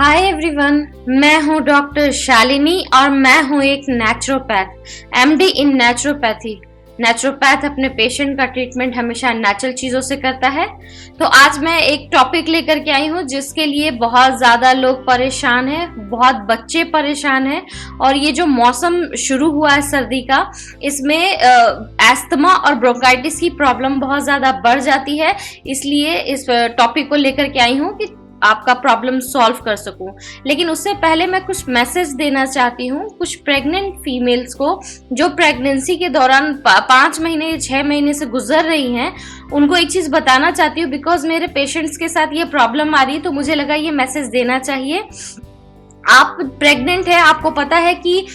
Hi everyone, मैं हूं doctor Shalini और मैं हूं एक नेचुरोपैथ, एमडी इन नेचुरोपैथी। नेचुरोपैथ अपने पेशेंट का ट्रीटमेंट हमेशा नेचुरल चीज़ों से करता है। तो आज मैं एक टॉपिक लेकर के आई हूं जिसके लिए बहुत ज़्यादा लोग परेशान हैं, बहुत बच्चे परेशान हैं। और ये जो मौसम शुरू हुआ है सर्दी का, इसमें एस्थमा और ब्रोंकाइटिस की प्रॉब्लम बहुत ज़्यादा बढ़ जाती है। इसलिए इस टॉपिक को लेकर के आई हूँ कि आपका प्रॉब्लम सॉल्व कर सकूं। लेकिन उससे पहले मैं कुछ मैसेज देना चाहती हूँ कुछ प्रेग्नेंट फीमेल्स को जो प्रेगनेंसी के दौरान 5 महीने 6 महीने से गुजर रही हैं। उनको एक चीज़ बताना चाहती हूँ, बिकॉज मेरे पेशेंट्स के साथ ये प्रॉब्लम आ रही है, तो मुझे लगा ये मैसेज देना चाहिए। आप प्रेग्नेंट है, आपको पता है कि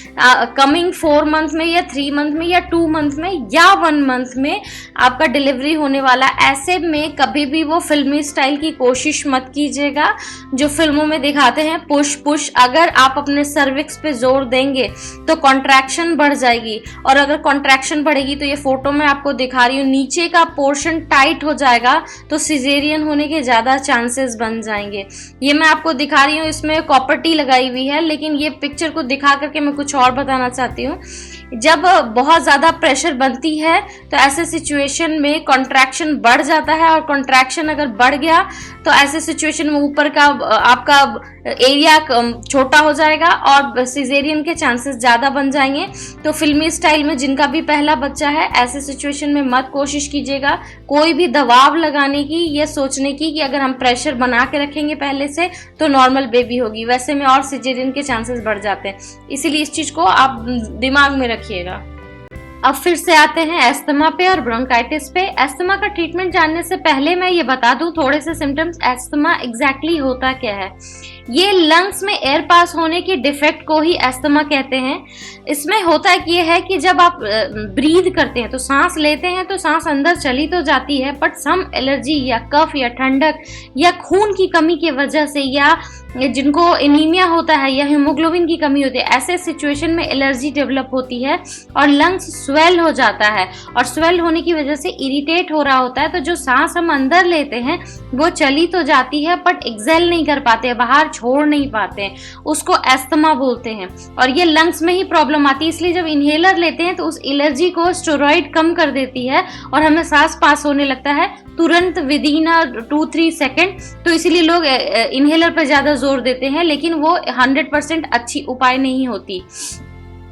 कमिंग 4 मंथ में या 3 मंथ में या 2 मंथ में या 1 मंथ में आपका डिलीवरी होने वाला। ऐसे में कभी भी वो फिल्मी स्टाइल की कोशिश मत कीजिएगा जो फिल्मों में दिखाते हैं, पुश पुश। अगर आप अपने सर्विक्स पे जोर देंगे तो कॉन्ट्रैक्शन बढ़ जाएगी, और अगर कॉन्ट्रैक्शन बढ़ेगी तो ये फोटो में आपको दिखा रही हूँ, नीचे का पोर्शन टाइट हो जाएगा, तो सिजेरियन होने के ज़्यादा चांसेस बन जाएंगे। ये मैं आपको दिखा रही हूँ, इसमें कॉपर टी लगाई हुई है, लेकिन ये पिक्चर को दिखा करके मैं कुछ और बताना चाहती हूँ। जब बहुत ज़्यादा प्रेशर बनती है तो ऐसे सिचुएशन में कॉन्ट्रैक्शन बढ़ जाता है, और कॉन्ट्रैक्शन अगर बढ़ गया तो ऐसे सिचुएशन में ऊपर का आपका एरिया छोटा हो जाएगा और सिजेरियन के चांसेस ज़्यादा बन जाएंगे। तो फिल्मी स्टाइल में जिनका भी पहला बच्चा है, ऐसे सिचुएशन में मत कोशिश कीजिएगा कोई भी दबाव लगाने की, ये सोचने की कि अगर हम प्रेशर बना के रखेंगे पहले से तो नॉर्मल बेबी होगी। वैसे में और सिजेरियन के चांसेस बढ़ जाते हैं, इसीलिए इस चीज़ को आप दिमाग में रखिएगा। अब फिर से आते हैं एस्थमा पे और ब्रोंकाइटिस पे। एस्थमा का ट्रीटमेंट जानने से पहले मैं ये बता दूं थोड़े से सिम्टम्स। एस्थमा एग्जैक्टली होता क्या है? ये लंग्स में एयर पास होने की डिफेक्ट को ही एस्थमा कहते हैं। इसमें होता ये है कि जब आप ब्रीद करते हैं तो सांस लेते हैं तो सांस अंदर चली तो जाती है, बट सम एलर्जी या कफ या ठंडक या खून की कमी की वजह से, या जिनको एनीमिया होता है या हीमोग्लोबिन की कमी होती है, ऐसे सिचुएशन में एलर्जी डेवलप होती है और लंग्स स्वेल हो जाता है, और स्वेल होने की वजह से इरिटेट हो रहा होता है। तो जो सांस हम अंदर लेते हैं वो चली तो जाती है बट एक्सेल नहीं कर पाते, बाहर छोड़ नहीं पाते, उसको एस्थमा बोलते हैं। और ये लंग्स में ही प्रॉब्लम आती है, इसलिए जब इनहेलर लेते हैं तो उस एलर्जी को स्टेरॉइड कम कर देती है और हमें सांस पास होने लगता है तुरंत विदिन 2-3 सेकेंड। तो इसीलिए लोग इनहेलर पर ज़्यादा जोर देते हैं, लेकिन वो 100% अच्छी उपाय नहीं होती।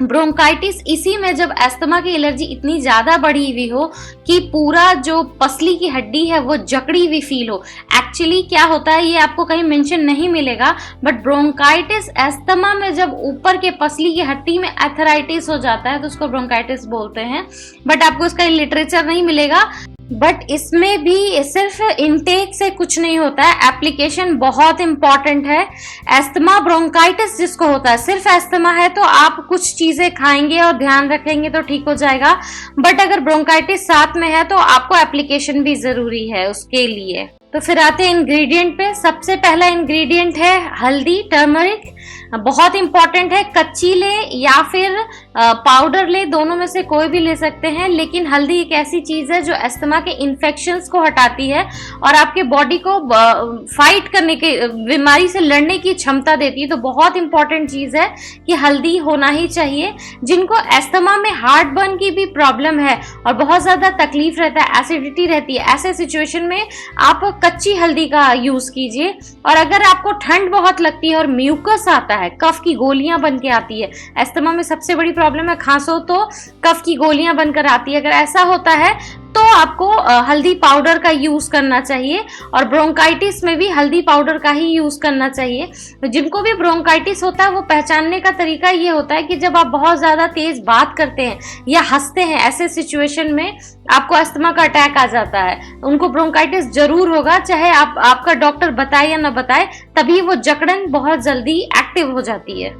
ब्रोंकाइटिस इसी में जब एस्थमा की एलर्जी इतनी ज़्यादा बढ़ी हुई हो कि पूरा जो पसली की हड्डी है वो जकड़ी हुई फील हो। एक्चुअली क्या होता है ये आपको कहीं मेंशन नहीं मिलेगा, बट ब्रोंकाइटिस एस्थमा में जब ऊपर के पसली की हड्डी में एथराइटिस हो जाता है तो उसको ब्रोंकाइटिस बोलते हैं। बट आपको इसका लिटरेचर नहीं मिलेगा। बट इसमें भी सिर्फ इनटेक से कुछ नहीं होता है, एप्लीकेशन बहुत इंपॉर्टेंट है। एस्थमा ब्रोंकाइटिस जिसको होता है, सिर्फ एस्थमा है तो आप कुछ चीजें खाएंगे और ध्यान रखेंगे तो ठीक हो जाएगा, बट अगर ब्रोंकाइटिस साथ में है तो आपको एप्लीकेशन भी जरूरी है उसके लिए। तो फिर आते हैं इंग्रेडिएंट पे। सबसे पहला इंग्रेडिएंट है हल्दी, टर्मरिक, बहुत इंपॉर्टेंट है। कच्ची ले या फिर पाउडर ले, दोनों में से कोई भी ले सकते हैं, लेकिन हल्दी एक ऐसी चीज है जो एस्थमा के इन्फेक्शंस को हटाती है और आपके बॉडी को फाइट करने के, बीमारी से लड़ने की क्षमता देती है। तो बहुत इंपॉर्टेंट चीज है कि हल्दी होना ही चाहिए। जिनको एस्थमा में हार्ट बर्न की भी प्रॉब्लम है और बहुत ज्यादा तकलीफ रहता है, एसिडिटी रहती है, ऐसे सिचुएशन में आप कच्ची हल्दी का यूज कीजिए। और अगर आपको ठंड बहुत लगती है और म्यूकस आता है, कफ की गोलियां बन के आती है, एस्थमा में सबसे बड़ी प्रॉब्लम है खांसो तो कफ की गोलियां बनकर आती है, अगर ऐसा होता है तो आपको हल्दी पाउडर का यूज करना चाहिए। और ब्रोंकाइटिस में भी हल्दी पाउडर का ही यूज करना चाहिए। तो जिनको भी ब्रोंकाइटिस होता है वो पहचानने का तरीका ये होता है कि जब आप बहुत ज्यादा तेज बात करते हैं या हंसते हैं, ऐसे सिचुएशन में आपको अस्थमा का अटैक आ जाता है, उनको ब्रोंकाइटिस जरूर होगा, चाहे आपका डॉक्टर बताए या ना बताए, तभी वो जकड़न बहुत जल्दी एक्टिव हो जाती है।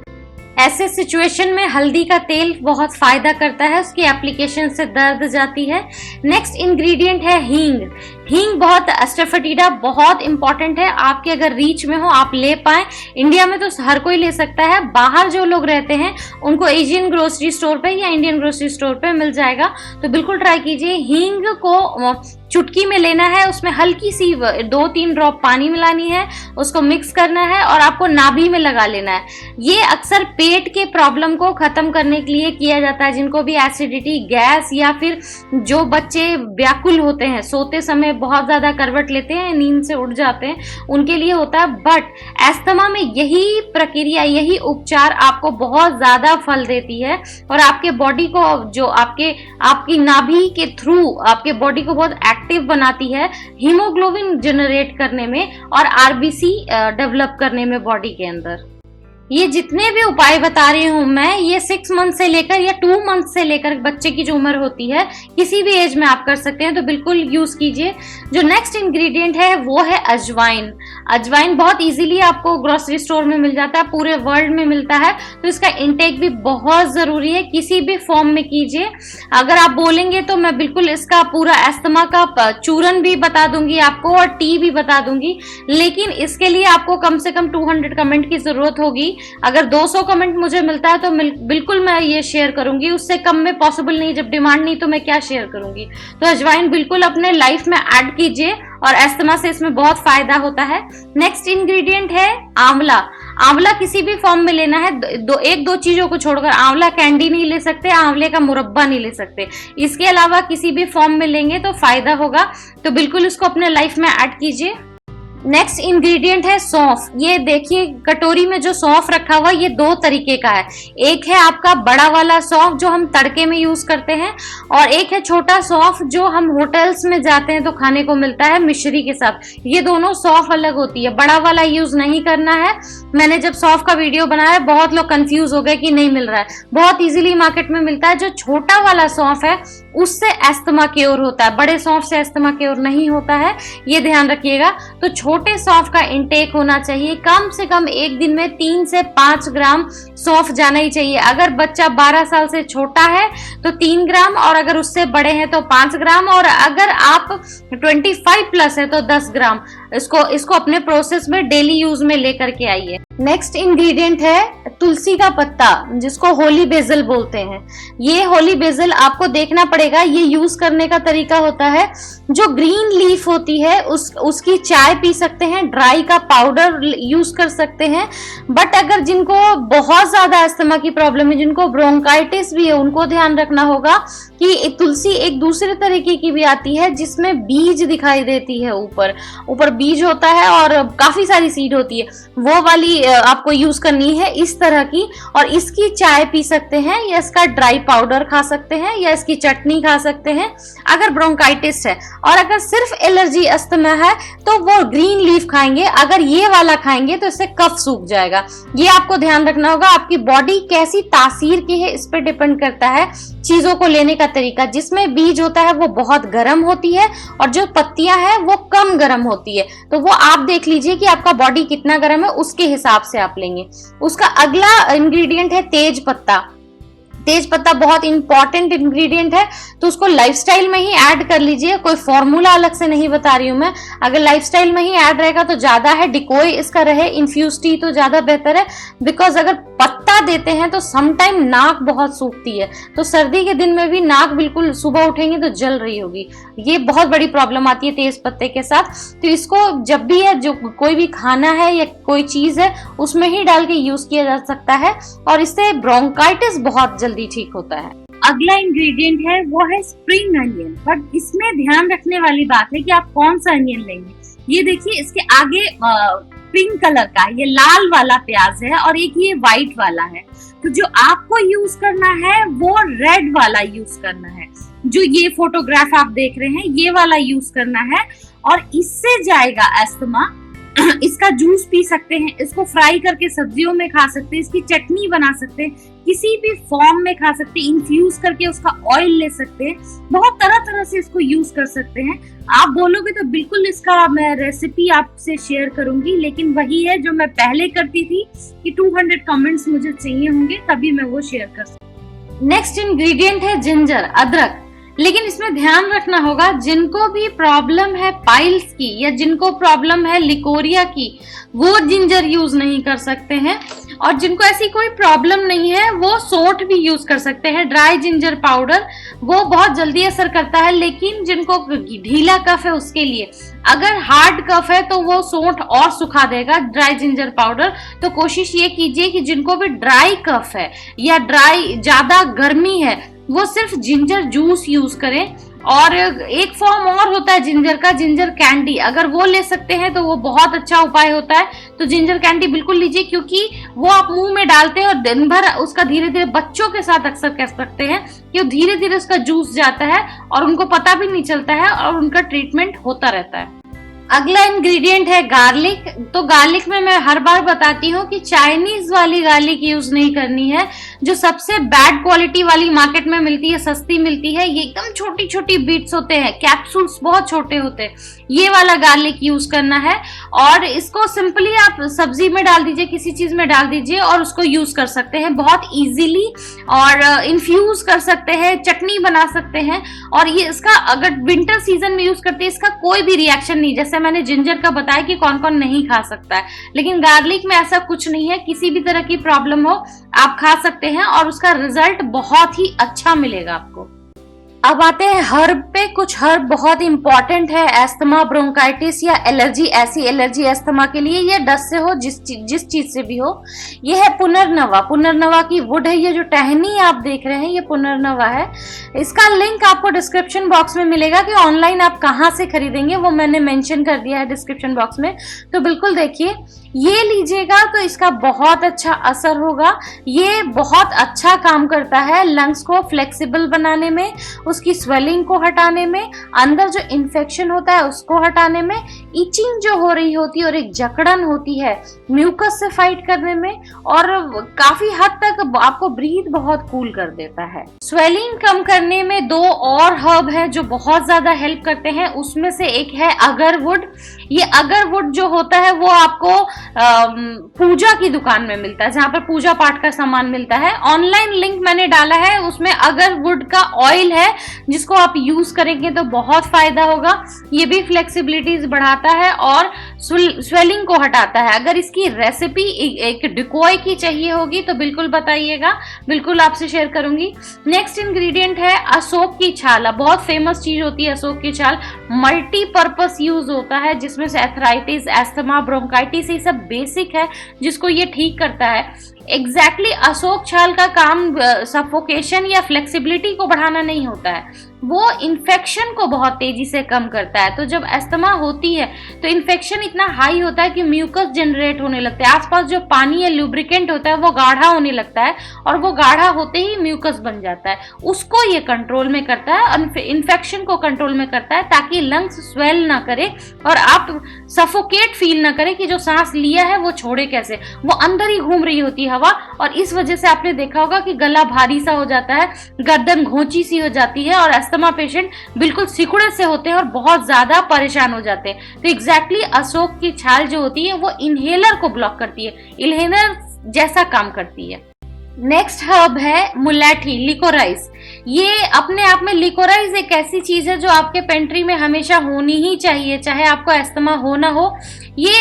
ऐसे सिचुएशन में हल्दी का तेल बहुत फायदा करता है, उसकी एप्लीकेशन से दर्द जाती है। नेक्स्ट इंग्रेडिएंट है हींग। हींग बहुत, एस्ट्रेफेटिडा बहुत इंपॉर्टेंट है, आपके अगर रीच में हो आप ले पाए। इंडिया में तो हर कोई ले सकता है, बाहर जो लोग रहते हैं उनको एशियन ग्रोसरी स्टोर पे या इंडियन ग्रोसरी स्टोर पे मिल जाएगा, तो बिल्कुल ट्राई कीजिए। हींग को चुटकी में लेना है, उसमें हल्की सी 2-3 ड्रॉप पानी मिलानी है, उसको मिक्स करना है और आपको नाभि में लगा लेना है। ये अक्सर पेट के प्रॉब्लम को खत्म करने के लिए किया जाता है, जिनको भी एसिडिटी, गैस, या फिर जो बच्चे व्याकुल होते हैं, सोते समय बहुत ज्यादा करवट लेते हैं, नींद से उठ जाते हैं, उनके लिए होता है। बट एस्थमा में यही प्रक्रिया, यही उपचार आपको बहुत ज्यादा फल देती है और आपके बॉडी को, जो आपकी नाभि के थ्रू आपके बॉडी को बहुत एक्टिव बनाती है, हीमोग्लोबिन जनरेट करने में और आरबीसी डेवलप करने में बॉडी के अंदर। ये जितने भी उपाय बता रही हूँ मैं, ये 6 मंथ से लेकर या 2 मंथ से लेकर बच्चे की जो उम्र होती है, किसी भी एज में आप कर सकते हैं, तो बिल्कुल यूज कीजिए। जो नेक्स्ट इंग्रेडिएंट है वो है अजवाइन। अजवाइन बहुत इजीली आपको ग्रोसरी स्टोर में मिल जाता है, पूरे वर्ल्ड में मिलता है, तो इसका इंटेक भी बहुत जरूरी है, किसी भी फॉर्म में कीजिए। अगर आप बोलेंगे तो मैं बिल्कुल इसका पूरा एस्थमा का चूरन भी बता दूंगी आपको और टी भी बता दूंगी, लेकिन इसके लिए आपको कम से कम 200 कमेंट की जरूरत होगी। अगर 200 कमेंट मुझे मिलता है तो बिल्कुल मैं ये शेयर करूंगी, उससे कम में पॉसिबल नहीं, जब डिमांड नहीं तो मैं क्या शेयर करूंगी। तो अजवाइन बिल्कुल अपने लाइफ में ऐड कीजिए और एस्थमा से इसमें बहुत फायदा होता है। नेक्स्ट इंग्रेडिएंट है आंवला। आंवला किसी भी फॉर्म में लेना है, एक दो चीजों को छोड़कर। आंवला कैंडी नहीं ले सकते, आंवले का मुरब्बा नहीं ले सकते, इसके अलावा किसी भी फॉर्म में लेंगे तो फायदा होगा, तो बिल्कुल इसको अपने लाइफ में ऐड कीजिए। नेक्स्ट इंग्रेडिएंट है सौंफ। ये देखिए कटोरी में जो सौंफ रखा हुआ, ये 2 तरीके का है। एक है आपका बड़ा वाला सौंफ जो हम तड़के में यूज करते हैं, और एक है छोटा सौंफ जो हम होटल्स में जाते हैं तो खाने को मिलता है मिश्री के साथ। ये दोनों सौंफ अलग होती है, बड़ा वाला यूज नहीं करना है। मैंने जब सौंफ का वीडियो बनाया बहुत लोग कंफ्यूज हो गए कि नहीं मिल रहा है, बहुत इजीली मार्केट में मिलता है। जो छोटा वाला सौंफ है उससे एस्थमा क्योर होता है, बड़े सौंफ से एस्थमा क्योर नहीं होता है, ये ध्यान रखिएगा। तो छोटे सौंफ का इंटेक होना चाहिए, कम से कम एक दिन में 3 से 5 ग्राम सौंफ जाना ही चाहिए। अगर बच्चा 12 साल से छोटा है तो 3 ग्राम, और अगर उससे बड़े हैं तो 5 ग्राम, और अगर आप 25 प्लस है तो 10 ग्राम। इसको अपने प्रोसेस में डेली यूज में लेकर के आइए। नेक्स्ट इंग्रेडिएंट है तुलसी का पत्ता, जिसको होली बेसल बोलते हैं। ये होली बेसल आपको देखना पड़ेगा, ये यूज करने का तरीका होता है, जो ग्रीन लीफ होती है उसकी चाय पी सकते हैं, ड्राई का पाउडर यूज कर सकते हैं। बट अगर जिनको बहुत ज्यादा अस्थमा की प्रॉब्लम है, जिनको ब्रोंकाइटिस भी है, उनको ध्यान रखना होगा कि तुलसी एक दूसरे तरीके की भी आती है जिसमें बीज दिखाई देती है, ऊपर बीज होता है और काफी सारी सीड होती है, वो वाली आपको यूज करनी है इस तरह की। और इसकी चाय पी सकते हैं, या इसका ड्राई पाउडर खा सकते हैं, या इसकी चटनी खा सकते हैं अगर ब्रोंकाइटिस है। और अगर सिर्फ एलर्जी अस्थमा है तो वो ग्रीन लीफ खाएंगे, अगर ये वाला खाएंगे तो इससे कफ सूख जाएगा। ये आपको ध्यान रखना होगा, आपकी बॉडी कैसी तासीर की है इस पे डिपेंड करता है चीजों को लेने का तरीका। जिसमें बीज होता है वो बहुत गर्म होती है, और जो पत्तियां हैं वो कम गर्म होती है, तो वो आप देख लीजिए कि आपका बॉडी कितना गर्म है, उसके हिसाब से आप लेंगे। उसका अगला इंग्रेडिएंट है तेज पत्ता। तेज पत्ता बहुत इंपॉर्टेंट इंग्रेडिएंट है, तो उसको लाइफस्टाइल में ही ऐड कर लीजिए। कोई फॉर्मूला अलग से नहीं बता रही हूं मैं, अगर लाइफस्टाइल में ही ऐड रहेगा तो ज्यादा है, डिकोय इसका रहे, इन्फ्यूज टी तो ज्यादा बेहतर है। बिकॉज अगर पत्ता देते हैं तो समटाइम नाक बहुत सूखती है, तो सर्दी के दिन में भी नाक बिल्कुल सुबह उठेंगे तो जल रही होगी, ये बहुत बड़ी प्रॉब्लम आती है तेज पत्ते के साथ। तो इसको जब भी है, जो कोई भी खाना है या कोई चीज है उसमें ही डाल के यूज किया जा सकता है, और इससे ब्रोंकाइटिस बहुत जल्दी ठीक होता है। अगला इंग्रेडिएंट है वो है स्प्रिंग अनियन। बट इसमें ध्यान रखने वाली बात है कि आप कौन सा अनियन लेंगे। ये देखिए इसके आगे पिंक कलर का ये लाल वाला प्याज है, और एक ये व्हाइट वाला है। तो जो आपको यूज करना है वो रेड वाला यूज करना है, जो ये फोटोग्राफ आप देख रहे हैं ये वाला यूज करना है, और इससे जाएगा अस्थमा। इसका जूस पी सकते हैं, इसको फ्राई करके सब्जियों में खा सकते हैं, इसकी चटनी बना सकते हैं, किसी भी फॉर्म में खा सकते हैं, इन्फ्यूज करके उसका ऑयल ले सकते हैं, बहुत तरह तरह से इसको यूज कर सकते हैं। आप बोलोगे तो बिल्कुल इसका मैं रेसिपी आपसे शेयर करूंगी, लेकिन वही है जो मैं पहले करती थी कि 200 कमेंट्स मुझे चाहिए होंगे तभी मैं वो शेयर कर सकती हूँ। नेक्स्ट इंग्रेडिएंट है जिंजर, अदरक। लेकिन इसमें ध्यान रखना होगा, जिनको भी प्रॉब्लम है पाइल्स की या जिनको प्रॉब्लम है लिकोरिया की, वो जिंजर यूज नहीं कर सकते हैं। और जिनको ऐसी कोई प्रॉब्लम नहीं है वो सौंठ भी यूज कर सकते हैं। ड्राई जिंजर पाउडर वो बहुत जल्दी असर करता है, लेकिन जिनको ढीला कफ है उसके लिए, अगर हार्ड कफ है तो वो सौंठ और सुखा देगा ड्राई जिंजर पाउडर। तो कोशिश ये कीजिए कि जिनको भी ड्राई कफ है या ड्राई ज्यादा गर्मी है वो सिर्फ जिंजर जूस यूज करें। और एक फॉर्म और होता है जिंजर का, जिंजर कैंडी, अगर वो ले सकते हैं तो वो बहुत अच्छा उपाय होता है। तो जिंजर कैंडी बिल्कुल लीजिए, क्योंकि वो आप मुंह में डालते हैं और दिन भर उसका धीरे धीरे, बच्चों के साथ अक्सर कह सकते हैं कि वो धीरे धीरे उसका जूस जाता है और उनको पता भी नहीं चलता है और उनका ट्रीटमेंट होता रहता है। अगला इंग्रेडिएंट है गार्लिक। तो गार्लिक में मैं हर बार बताती हूँ कि चाइनीज वाली गार्लिक यूज नहीं करनी है, जो सबसे बैड क्वालिटी वाली मार्केट में मिलती है, सस्ती मिलती है। ये एकदम छोटी छोटी बीट्स होते हैं, कैप्सूल्स बहुत छोटे होते हैं, ये वाला गार्लिक यूज करना है। और इसको सिंपली आप सब्जी में डाल दीजिए, किसी चीज में डाल दीजिए और उसको यूज कर सकते हैं बहुत इजीली, और इन्फ्यूज कर सकते हैं, चटनी बना सकते हैं। और ये इसका अगर विंटर सीजन में यूज करते हैं इसका कोई भी रिएक्शन नहीं, जैसे मैंने जिंजर का बताया कि कौन कौन नहीं खा सकता है, लेकिन गार्लिक में ऐसा कुछ नहीं है। किसी भी तरह की प्रॉब्लम हो आप खा सकते हैं और उसका रिजल्ट बहुत ही अच्छा मिलेगा आपको। अब आते हैं हर्ब पे। कुछ हर्ब बहुत इंपॉर्टेंट है एस्थमा, ब्रोंकाइटिस या एलर्जी, ऐसी एलर्जी एस्थमा के लिए, ये डस्ट से हो, जिस चीज से भी हो। ये है पुनर्नवा। पुनर्नवा की वुड है, ये जो टहनी आप देख रहे हैं ये पुनर्नवा है। इसका लिंक आपको डिस्क्रिप्शन बॉक्स में मिलेगा कि ऑनलाइन आप कहाँ से खरीदेंगे, वो मैंने मेंशन कर दिया है डिस्क्रिप्शन बॉक्स में, तो बिल्कुल देखिए ये लीजिएगा तो इसका बहुत अच्छा असर होगा। ये बहुत अच्छा काम करता है लंग्स को फ्लेक्सिबल बनाने में, उसकी स्वेलिंग को हटाने में, अंदर जो इन्फेक्शन होता है उसको हटाने में, इचिंग जो हो रही होती है और एक जकड़न होती है म्यूकस से फाइट करने में, और काफी हद तक आपको ब्रीथ बहुत कूल कर देता है। स्वेलिंग कम करने में दो और हर्ब है जो बहुत ज्यादा हेल्प करते हैं, उसमें से एक है अगरवुड। ये अगरवुड जो होता है वो आपको पूजा की दुकान में मिलता है, जहां पर पूजा पाठ का सामान मिलता है। ऑनलाइन लिंक मैंने डाला है, उसमें अगरवुड का ऑयल है जिसको आप यूज करेंगे तो बहुत फायदा होगा। ये भी फ्लेक्सिबिलिटीज बढ़ाता है और स्वेलिंग को हटाता है। अगर इसकी रेसिपी एक डिकोय की चाहिए होगी तो बिल्कुल बताइएगा, बिल्कुल आपसे शेयर करूंगी। नेक्स्ट इंग्रेडिएंट है अशोक की छाल। बहुत फेमस चीज होती है अशोक की छाल, मल्टीपर्पस यूज होता है, जिसमें से एथराइटिस, एस्थमा, ब्रोंकाइटिस ये सब बेसिक है जिसको ये ठीक करता है। एग्जैक्टली अशोक छाल का काम सफोकेशन या फ्लेक्सिबिलिटी को बढ़ाना नहीं होता है, वो इन्फेक्शन को बहुत तेजी से कम करता है। तो जब एस्थमा होती है तो इन्फेक्शन इतना हाई होता है कि म्यूकस जनरेट होने लगता है, आसपास जो पानी या लुब्रिकेंट होता है वो गाढ़ा होने लगता है, और वो गाढ़ा होते ही म्यूकस बन जाता है। उसको ये कंट्रोल में करता है और इन्फेक्शन को कंट्रोल में करता है, ताकि लंग्स स्वेल ना करे और आप सफोकेट फील ना करें कि जो सांस लिया है वो छोड़े कैसे, वो अंदर ही घूम रही होती है हवा। और इस वजह से आपने देखा होगा कि गला भारी सा हो जाता है, गर्दन घोंची सी हो जाती है, और अस्थमा पेशेंट बिल्कुल सिकुड़े से होते हैं और बहुत ज्यादा परेशान हो जाते हैं। तो एग्जैक्टली अशोक की छाल जो होती है वो इनहेलर को ब्लॉक करती है, इनहेलर जैसा काम करती है। नेक्स्ट हर्ब है मुलेठी, लिकोराइस। ये अपने आप में लिकोराइस एक ऐसी चीज है जो आपके पेंट्री में हमेशा होनी ही चाहिए, चाहे आपको एस्थमा हो ना हो। ये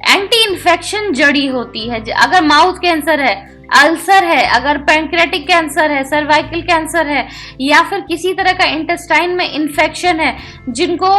एंटी इन्फेक्शन जड़ी होती है। अगर माउथ कैंसर है, अल्सर है, अगर पैंक्रेटिक कैंसर है, सर्वाइकल कैंसर है, या फिर किसी तरह का इंटेस्टाइन में इन्फेक्शन है, जिनको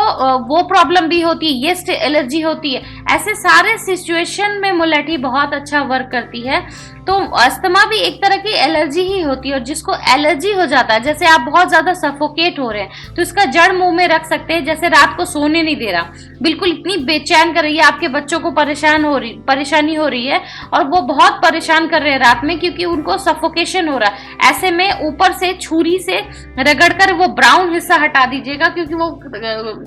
वो प्रॉब्लम भी होती है, येस्ट एलर्जी होती है, ऐसे सारे सिचुएशन में मुलेठी बहुत अच्छा वर्क करती है। तो अस्थमा भी एक तरह की एलर्जी ही होती है, और जिसको एलर्जी हो जाता है, जैसे आप बहुत ज्यादा सफोकेट हो रहे हैं तो इसका जड़ मुंह में रख सकते हैं। जैसे रात को सोने नहीं दे रहा, बिल्कुल इतनी बेचैन कर रही है, आपके बच्चों को परेशानी हो रही है और वो बहुत परेशान कर रहे हैं रात में क्योंकि उनको सफोकेशन हो रहा है। ऐसे में ऊपर से छुरी से रगड़कर वो ब्राउन हिस्सा हटा दीजिएगा, क्योंकि वो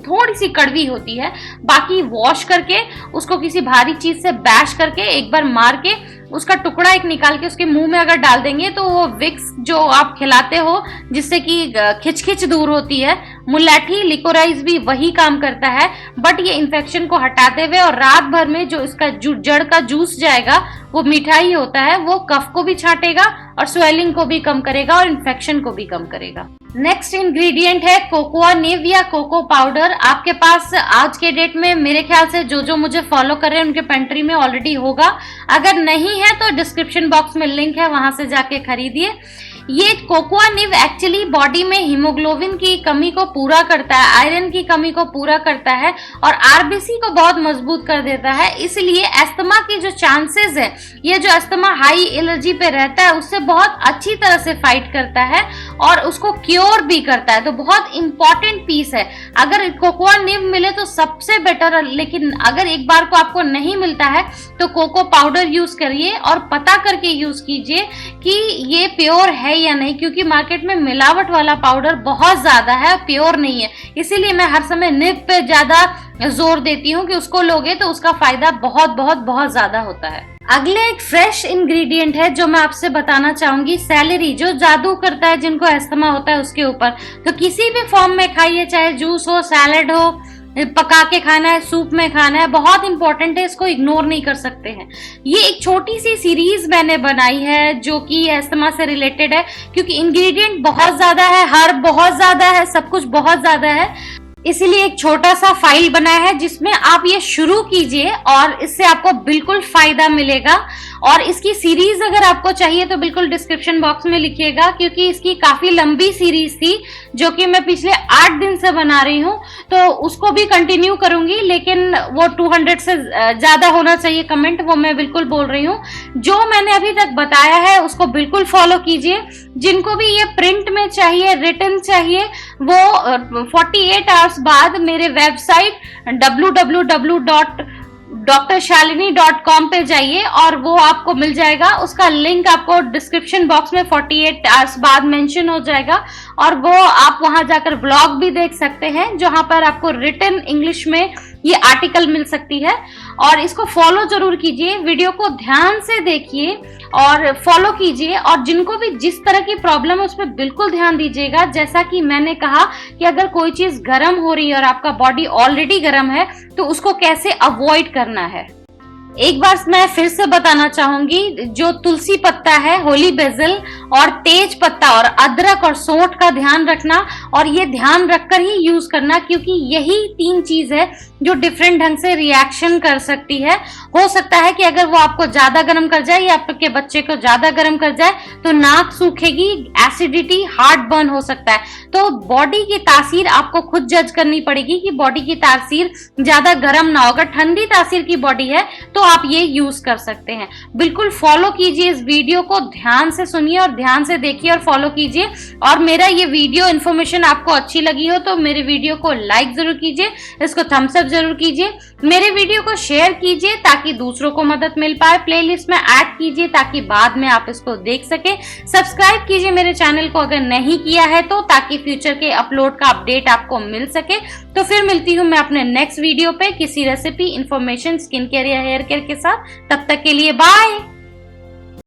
थोड़ी सी कड़वी होती है। बाकी वॉश करके उसको किसी भारी चीज से बैश करके एक बार मार के उसका टुकड़ा एक निकाल के उसके मुंह में अगर डाल देंगे तो वो विक्स जो आप खिलाते हो जिससे कि खिचखिच दूर होती है, मुलेठी लिकोराइस भी वही काम करता है, बट ये इन्फेक्शन को हटाते हुए और रात भर में जो इसका जड़ का जूस जाएगा वो मिठाई होता है, वो कफ को भी छाटेगा और स्वेलिंग को भी कम करेगा और इन्फेक्शन को भी कम करेगा। नेक्स्ट इंग्रेडिएंट है कोकोआ निव या कोको पाउडर। आपके पास आज के डेट में मेरे ख्याल से जो जो मुझे फॉलो कर रहे हैं उनके पेंट्री में ऑलरेडी होगा, अगर नहीं है तो डिस्क्रिप्शन बॉक्स में लिंक है, वहां से जाके खरीदिए। ये कोकोआ निव एक्चुअली बॉडी में हीमोग्लोबिन की कमी को पूरा करता है, आयरन की कमी को पूरा करता है और आरबीसी को बहुत मजबूत कर देता है। इसलिए अस्थमा के जो चांसेस है, ये जो अस्थमा हाई एलर्जी पे रहता है उससे बहुत अच्छी तरह से फाइट करता है और उसको क्योर भी करता है। तो बहुत इंपॉर्टेंट पीस है। अगर कोकोआ निव मिले तो सबसे बेटर, लेकिन अगर एक बार को आपको नहीं मिलता है तो कोको पाउडर यूज करिए और पता करके यूज कीजिए कि ये प्योर है या नहीं, क्योंकि मार्केट में मिलावट वाला पाउडर बहुत ज्यादा है, प्योर नहीं है। इसीलिए मैं हर समय निव पे ज्यादा जोर देती हूँ कि उसको लोगे तो उसका फायदा बहुत बहुत बहुत ज्यादा होता है। अगले एक फ्रेश इंग्रेडिएंट है जो मैं आपसे बताना चाहूंगी, सेलेरी, जो जादू करता है जिनको अस्थमा होता है उसके ऊपर। तो किसी भी फॉर्म में खाइए, चाहे जूस हो, सैलेड हो, पका के खाना है, सूप में खाना है, बहुत इंपॉर्टेंट है, इसको इग्नोर नहीं कर सकते हैं। ये एक छोटी सी सीरीज मैंने बनाई है जो कि अस्थमा से रिलेटेड है, क्योंकि इंग्रेडिएंट बहुत ज्यादा है, हर्ब बहुत ज्यादा है, सब कुछ बहुत ज्यादा है। इसीलिए एक छोटा सा फाइल बनाया है जिसमें आप ये शुरू कीजिए और इससे आपको बिल्कुल फायदा मिलेगा। और इसकी सीरीज अगर आपको चाहिए तो बिल्कुल डिस्क्रिप्शन बॉक्स में लिखिएगा, क्योंकि इसकी काफी लंबी सीरीज थी जो कि मैं पिछले 8 दिन से बना रही हूँ, तो उसको भी कंटिन्यू करूंगी, लेकिन वो 200 से ज्यादा होना चाहिए कमेंट, वो मैं बिल्कुल बोल रही हूँ। जो मैंने अभी तक बताया है उसको बिल्कुल फॉलो कीजिए। जिनको भी ये प्रिंट में चाहिए, रिटन चाहिए, वो 48 आवर्स बाद मेरे वेबसाइट www.drshalini.com पे जाइए और वो आपको मिल जाएगा। उसका लिंक आपको डिस्क्रिप्शन बॉक्स में 48 आवर्स बाद मेंशन हो जाएगा और वो आप वहां जाकर ब्लॉग भी देख सकते हैं, जहां पर आपको रिटन इंग्लिश में ये आर्टिकल मिल सकती है। और इसको फॉलो जरूर कीजिए, वीडियो को ध्यान से देखिए और फॉलो कीजिए। और जिनको भी जिस तरह की प्रॉब्लम है उस पर बिल्कुल ध्यान दीजिएगा। जैसा कि मैंने कहा कि अगर कोई चीज गर्म हो रही है और आपका बॉडी ऑलरेडी गर्म है तो उसको कैसे अवॉइड करना है। एक बार मैं फिर से बताना चाहूंगी, जो तुलसी पत्ता है, होली बेसिल और तेज पत्ता और अदरक और सौंठ का ध्यान रखना, और ये ध्यान रखकर ही यूज करना, क्योंकि यही 3 चीज है जो डिफरेंट ढंग से रिएक्शन कर सकती है। हो सकता है कि अगर वो आपको ज्यादा गर्म कर जाए या आपके बच्चे को ज्यादा गर्म कर जाए तो नाक सूखेगी, एसिडिटी, हार्ट बर्न हो सकता है। तो बॉडी की तासीर आपको खुद जज करनी पड़ेगी कि बॉडी की तासीर ज्यादा गर्म ना हो। अगर ठंडी तासीर की बॉडी है तो आप ये यूज कर सकते हैं। बिल्कुल फॉलो कीजिए, इस वीडियो को ध्यान से सुनिए और ध्यान से देखिए और फॉलो कीजिए। और मेरा ये वीडियो इन्फॉर्मेशन आपको अच्छी लगी हो तो मेरे वीडियो को लाइक जरूर कीजिए, इसको थम्स अप जरूर कीजिए, मेरे वीडियो को शेयर कीजिए ताकि दूसरों को मदद मिल पाए, प्लेलिस्ट में ऐड कीजिए ताकि बाद में आप इसको देख सके, सब्सक्राइब कीजिए मेरे चैनल को अगर नहीं किया है तो, ताकि फ्यूचर के अपलोड का अपडेट आपको मिल सके। तो फिर मिलती हूँ मैं अपने नेक्स्ट वीडियो पे किसी रेसिपी, इंफॉर्मेशन, स्किन केयर या हेयर केयर के साथ। तब तक के लिए बाय।